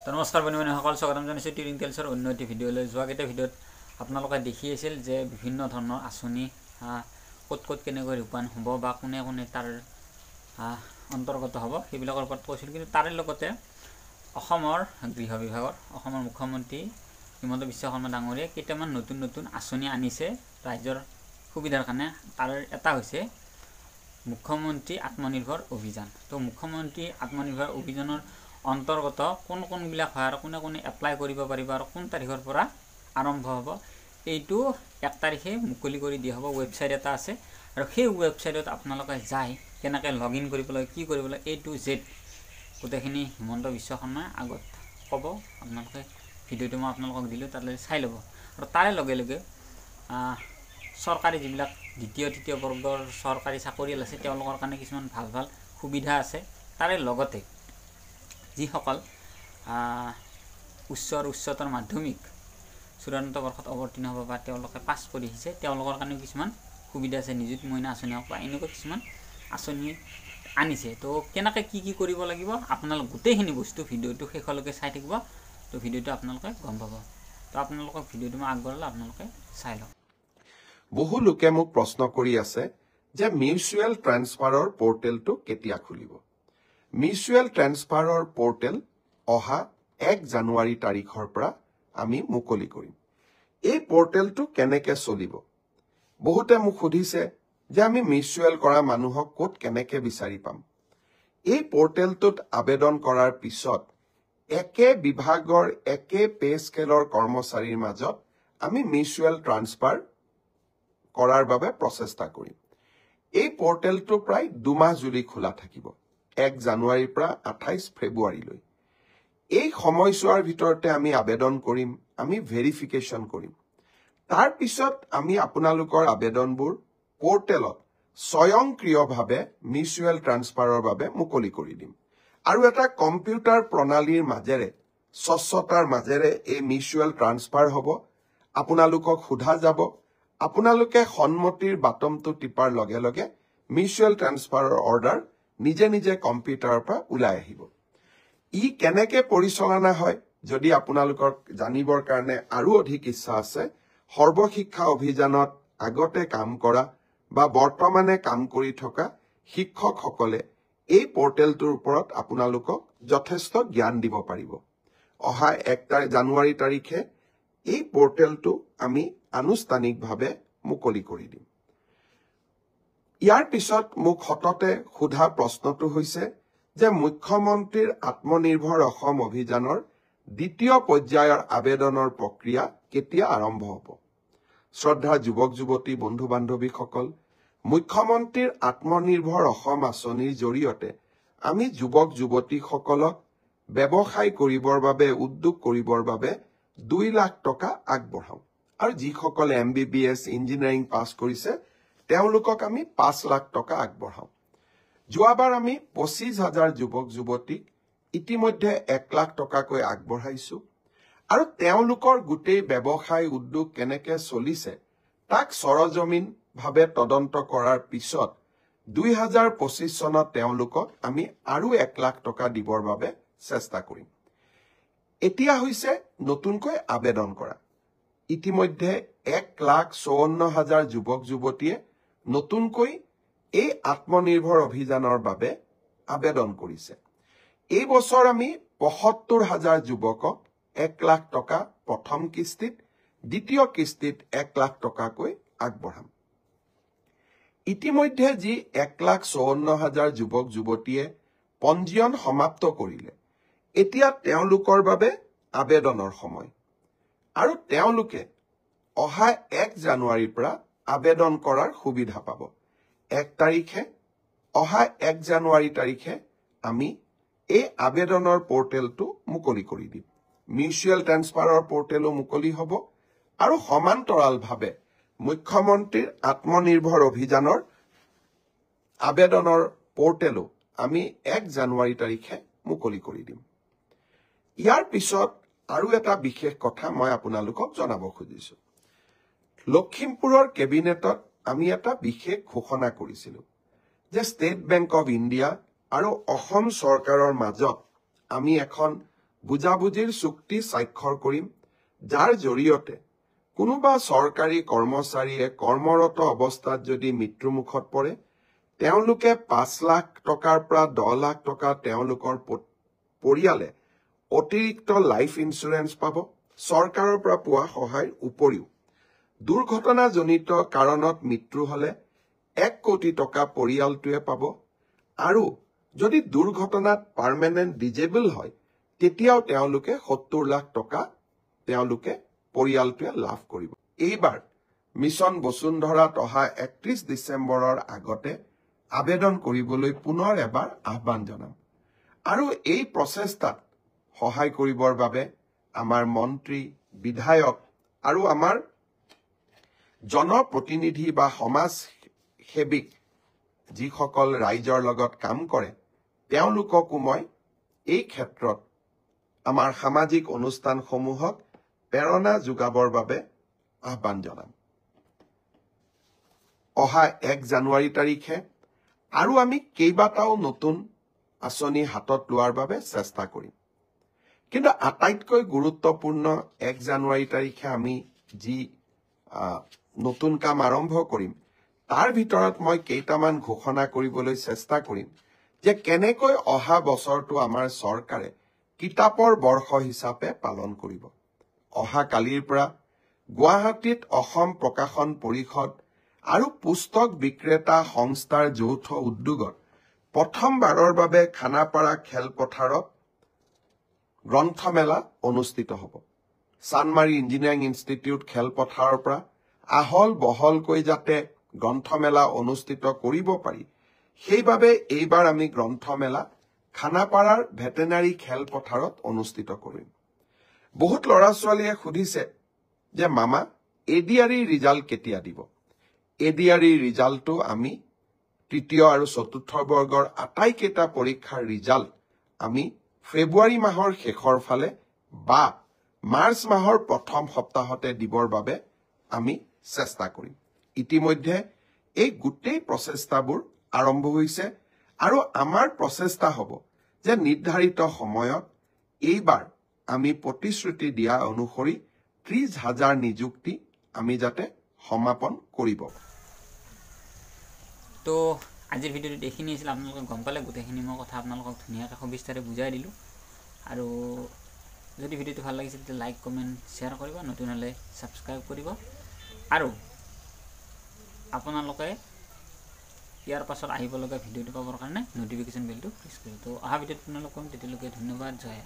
নমস্কাৰ বন্ধুসকল, স্বাগতম জনাইছোঁ টিউৰিং টেলছৰ অন্য এটি ভিডিঅ'লৈ। যোৱাকেইটা ভিডিঅ'ত আপোনালোকে দেখি আছিল যে বিভিন্ন ধৰণৰ আঁচনি ক'ত কেনেকৈ ৰূপায়ণ হ'ব বা কোনে কোনে তাৰ অন্তৰ্গত হ'ব সেইবিলাকৰ ওপৰত কৈছিল। কিন্তু তাৰে লগতে অসমৰ গৃহ বিভাগৰ অসমৰ মুখ্যমন্ত্ৰী হিমন্ত বিশ্ব শৰ্মা ডাঙৰীয়াই কেইটামান নতুন আঁচনি আনিছে ৰাইজৰ সুবিধাৰ কাৰণে। তাৰ এটা হৈছে মুখ্যমন্ত্ৰী আত্মনিৰ্ভৰ অভিযান। তো মুখ্যমন্ত্ৰী আত্মনিৰ্ভৰ অভিযানৰ অন্তৰ্গত কোনবিলাক হয় আৰু কোনে এপ্লাই কৰিব পাৰিব আৰু কোন তাৰিখৰ পৰা আৰম্ভ হ'ব এইটো 1 তাৰিখে মুকলি কৰি দিয়া হ'ব। ৱেবছাইট এটা আছে আৰু সেই ৱেবছাইটত আপোনালোকে যাই কেনেকৈ লগ ইন কৰিব লাগে, কি কৰিব লাগে, A to Z গোটেইখিনি হিমন্ত বিশ্ব শৰ্মাই আগত ক'ব। আপোনালোকে ভিডিঅ'টো মই আপোনালোকক দিলোঁ, তালৈ চাই ল'ব। আৰু তাৰে লগে লগে চৰকাৰী যিবিলাক দ্বিতীয় তৃতীয় বৰ্গৰ চৰকাৰী চাকৰিয়াল আছে তেওঁলোকৰ কাৰণে কিছুমান ভাল সুবিধা আছে। তাৰে লগতে যিসকল উচ্চ আৰু উচ্চতৰ মাধ্যমিক চূড়ান্ত বৰ্ষত অৱতীৰ্ণ হ'ব বা তেওঁলোকে পাছ কৰি আহিছে তেওঁলোকৰ কাৰণে কিছুমান সুবিধা আছে। নিযুত মইনা আঁচনি হওক বা এনেকুৱা কিছুমান আঁচনি আনিছে। তো কেনেকৈ কি কৰিব লাগিব আপোনালোক গোটেইখিনি বস্তু ভিডিঅ'টো শেষলৈকে চাই থাকিব। তো ভিডিঅ'টো আপোনালোকে গম পাব। তো আপোনালোকক ভিডিঅ'টো মই আগবঢ়ালে আপোনালোকে চাই লওক। বহু লোকে মোক প্ৰশ্ন কৰি আছে যে মিউচুৱেল ট্ৰান্সফাৰৰ পৰ্টেলটো কেতিয়া খুলিব। মিউচুৱেল ট্ৰান্সফাৰৰ পৰ্টেল অহা 1 জানুৱাৰী তাৰিখৰ পৰা আমি মুকলি কৰিম। এই পৰ্টেলটো কেনেকৈ চলিব? বহুতে মোক সুধিছে যে আমি মিউচুৱেল কৰা মানুহক ক'ত কেনেকৈ বিচাৰি পাম। এই পৰ্টেলটোত আবেদন কৰাৰ পিছত একে বিভাগৰ একে পে স্কেলৰ কৰ্মচাৰীৰ মাজত আমি মিউচুৱেল ট্ৰান্সফাৰ কৰাৰ বাবে প্ৰচেষ্টা কৰিম। এই পৰ্টেলটো প্ৰায় 2 মাহ জুৰি খোলা থাকিব, 1 জানুৱাৰীৰ পৰা 28 ফেব্ৰুৱাৰীলৈ। এই সময়ছোৱাৰ ভিতৰতে আমি আবেদন কৰিম, আমি ভেৰিফিকেশ্যন কৰিম। তাৰ পিছত আমি আপোনালোকৰ আবেদনবোৰ পৰ্টেলত স্বয়ংক্ৰিয়ভাৱে মিউচুৱেল ট্ৰান্সফাৰৰ বাবে মুকলি কৰি দিম। আৰু এটা কম্পিউটাৰ প্ৰণালীৰ মাজেৰে স্বচ্ছতাৰ মাজেৰে এই মিউচুৱেল ট্ৰান্সফাৰ হ'ব। আপোনালোকক সোধা যাব, আপোনালোকে সন্মতিৰ বাটনটো টিপাৰ লগে লগে মিউচুৱেল ট্ৰান্সফাৰৰ অৰ্ডাৰ নিজে কম্পিউটাৰৰ পৰা ওলাই আহিব। ই কেনেকৈ পৰিচালনা হয় যদি আপোনালোকৰ জানিবৰ কাৰণে আৰু অধিক ইচ্ছা আছে, সৰ্বশিক্ষা অভিযানত আগতে কাম কৰা বা বৰ্তমানে কাম কৰি থকা শিক্ষকসকলে এই পৰ্টেলটোৰ ওপৰত আপোনালোকক যথেষ্ট জ্ঞান দিব পাৰিব। অহা 1 জানুৱাৰী তাৰিখে এই পৰ্টেলটো আমি আনুষ্ঠানিকভাৱে মুকলি কৰি দিম। ইয়াৰ পিছত মোক সততে সোধা প্ৰশ্নটো হৈছে যে মুখ্যমন্ত্ৰীৰ আত্মনিৰ্ভৰ অসম অভিযানৰ 2য় পৰ্যায়ৰ আবেদনৰ প্ৰক্ৰিয়া কেতিয়া আৰম্ভ হ'ব। শ্ৰদ্ধা যুৱক যুৱতী বন্ধু বান্ধৱীসকল, মুখ্যমন্ত্ৰীৰ আত্মনিৰ্ভৰ অসম আঁচনিৰ জৰিয়তে আমি যুৱক যুৱতীসকলক ব্যৱসায় কৰিবৰ বাবে উদ্যোগ কৰিবৰ বাবে 2 লাখ টকা আগবঢ়াওঁ। আৰু যিসকলে MBBS ইঞ্জিনিয়াৰিং পাছ কৰিছে তেওঁলোকক আমি 5 লাখ টকা আগবঢ়াওঁ। যোৱাবাৰ আমি 25,000 যুৱক যুৱতীক ইতিমধ্যে 1 লাখ টকাকৈ আগবঢ়াইছো। আৰু তেওঁলোকৰ গোটেই ব্যৱসায় উদ্যোগ কেনেকৈ চলিছে তাক সৰজমিনভাৱে তদন্ত কৰাৰ পিছত 2025 চনত তেওঁলোকক আমি আৰু 1 লাখ টকা দিবৰ বাবে চেষ্টা কৰিম। এতিয়া হৈছে নতুনকৈ আবেদন কৰা। ইতিমধ্যে 1,54,000 যুৱক যুৱতীয়ে নতুনকৈ এই আত্মনিৰ্ভৰ অভিযানৰ বাবে আবেদন কৰিছে। এই বছৰ আমি 75,000 যুৱকক 1 লাখ টকা প্ৰথম কিস্তিত, দ্বিতীয় কিস্তিত 1 লাখ টকাকৈ আগবঢ়াম। ইতিমধ্যে যি 1,54,000 যুৱক যুৱতীয়ে পঞ্জীয়ন সমাপ্ত কৰিলে, এতিয়া তেওঁলোকৰ বাবে আবেদনৰ সময়। আৰু তেওঁলোকে অহা 1 জানুৱাৰীৰ পৰা আবেদন কৰাৰ সুবিধা পাব। 1 তাৰিখে অহা 1 জানুৱাৰী তাৰিখে আমি এই আবেদনৰ পৰ্টেলটো মুকলি কৰি দিম। মিউচুৱেল ট্ৰান্সফাৰৰ পৰ্টেলো মুকলি হ'ব আৰু সমান্তৰালভাৱে মুখ্যমন্ত্ৰীৰ আত্মনিৰ্ভৰ অভিযানৰ আবেদনৰ পৰ্টেলো আমি 1 জানুৱাৰী তাৰিখে মুকলি কৰি দিম। ইয়াৰ পিছত আৰু এটা বিশেষ কথা মই আপোনালোকক জনাব খুজিছো। লখিমপুৰৰ কেবিনেটত আমি এটা বিশেষ ঘোষণা কৰিছিলো যে ষ্টেট বেংক অফ ইণ্ডিয়া আৰু অসম চৰকাৰৰ মাজত আমি এখন বুজাবুজিৰ চুক্তি স্বাক্ষৰ কৰিম, যাৰ জৰিয়তে কোনোবা চৰকাৰী কৰ্মচাৰীয়ে কৰ্মৰত অৱস্থাত যদি মৃত্যুমুখত পৰে, তেওঁলোকে 5 লাখ টকাৰ পৰা 10 লাখ টকা তেওঁলোকৰ পৰিয়ালে অতিৰিক্ত লাইফ ইন্সুৰেন্স পাব। চৰকাৰৰ পৰা পোৱা সহায়ৰ উপৰিও দুৰ্ঘটনাজনিত কাৰণত মৃত্যু হলে 1 কোটি টকা পৰিয়ালটোৱে পাব। আৰু যদি দুৰ্ঘটনাত পাৰ্মানেন্ট ডিজেবল হয়, তেতিয়াও তেওঁলোকে 70 লাখ টকা তেওঁলোকে পৰিয়ালটোৱে লাভ কৰিব। এইবাৰ মিছন বসুন্ধৰাত অহা 31 ডিচেম্বৰৰ আগতে আবেদন কৰিবলৈ পুনৰ এবাৰ আহ্বান জনাম। আৰু এই প্ৰচেষ্টাত সহায় কৰিবৰ বাবে আমাৰ মন্ত্ৰী, বিধায়ক আৰু আমাৰ জনপ্ৰতিনিধি বা সমাজ সেৱিক যিসকল ৰাইজৰ লগত কাম কৰে, তেওঁলোককো মই এই ক্ষেত্ৰত আমাৰ সামাজিক অনুষ্ঠানসমূহক প্ৰেৰণা যোগাবৰ বাবে আহ্বান জনাম। অহা 1 জানুৱাৰী তাৰিখে আৰু আমি কেইবাটাও নতুন আঁচনি হাতত লোৱাৰ বাবে চেষ্টা কৰিম। কিন্তু আটাইতকৈ গুৰুত্বপূৰ্ণ 1 জানুৱাৰী তাৰিখে আমি যি নতুন কাম আৰম্ভ কৰিম, তাৰ ভিতৰত মই কেইটামান ঘোষণা কৰিবলৈ চেষ্টা কৰিম যে কেনেকৈ অহা বছৰটো আমাৰ চৰকাৰে কিতাপৰ বৰ্ষ হিচাপে পালন কৰিব। অহা কালিৰ পৰা গুৱাহাটীত অসম প্ৰকাশন পৰিষদ আৰু পুস্তক বিক্ৰেতা সংস্থাৰ যৌথ উদ্যোগত প্ৰথমবাৰৰ বাবে খানাপাৰা খেলপথাৰত গ্ৰন্থমেলা অনুষ্ঠিত হ'ব। চানমাৰী ইঞ্জিনিয়াৰিং ইনষ্টিটিউট খেলপথাৰৰ পৰা আহল বহলকৈ যাতে গ্ৰন্থমেলা অনুষ্ঠিত কৰিব পাৰি, সেইবাবে এইবাৰ আমি গ্ৰন্থমেলা খানাপাৰাৰ ভেটেনাৰী খেলপথাৰত অনুষ্ঠিত কৰিম। বহুত ল'ৰা ছোৱালীয়ে সুধিছে যে মামা এডিআৰই ৰিজাল্ট কেতিয়া দিব? এডিআৰই ৰিজাল্টটো আমি তৃতীয় আৰু চতুৰ্থ বৰ্গৰ আটাইকেইটা পৰীক্ষাৰ ৰিজাল্ট আমি ফেব্ৰুৱাৰী মাহৰ শেষৰ ফালে বা মাৰ্চ মাহৰ প্ৰথম সপ্তাহতে দিবৰ বাবে আমি চেষ্টা কৰিম। ইতিমধ্যে এই গোটেই প্ৰচেষ্টাবোৰ আৰম্ভ হৈছে আৰু আমাৰ প্ৰচেষ্টা হ'ব যে নিৰ্ধাৰিত সময়ত এইবাৰ আমি প্ৰতিশ্ৰুতি দিয়া অনুসৰি 30,000 নিযুক্তি আমি যাতে সমাপন কৰিব। তো আজিৰ ভিডিঅ'টোত এইখিনি আছিল। আপোনালোকে গম পালে গোটেইখিনি মই কথা আপোনালোকক ধুনীয়াকৈ সবিস্তাৰে বুজাই দিলোঁ। আৰু যদি ভিডিঅ'টো ভাল লাগিছিল তেতিয়া লাইক, কমেণ্ট, শ্বেয়াৰ কৰিব, নতুন হ'লে ছাবস্ক্ৰাইব কৰিব। আৰু আপোনালোকে ইয়াৰ পাছত আহিব লগা ভিডিঅ'টো পাবৰ কাৰণে নটিফিকেশ্যন বেলটো প্ৰেছ কৰিব। তো অহা ভিডিঅ'ত আপোনালোক কম, তেতিয়ালৈকে ধন্যবাদ, জয়।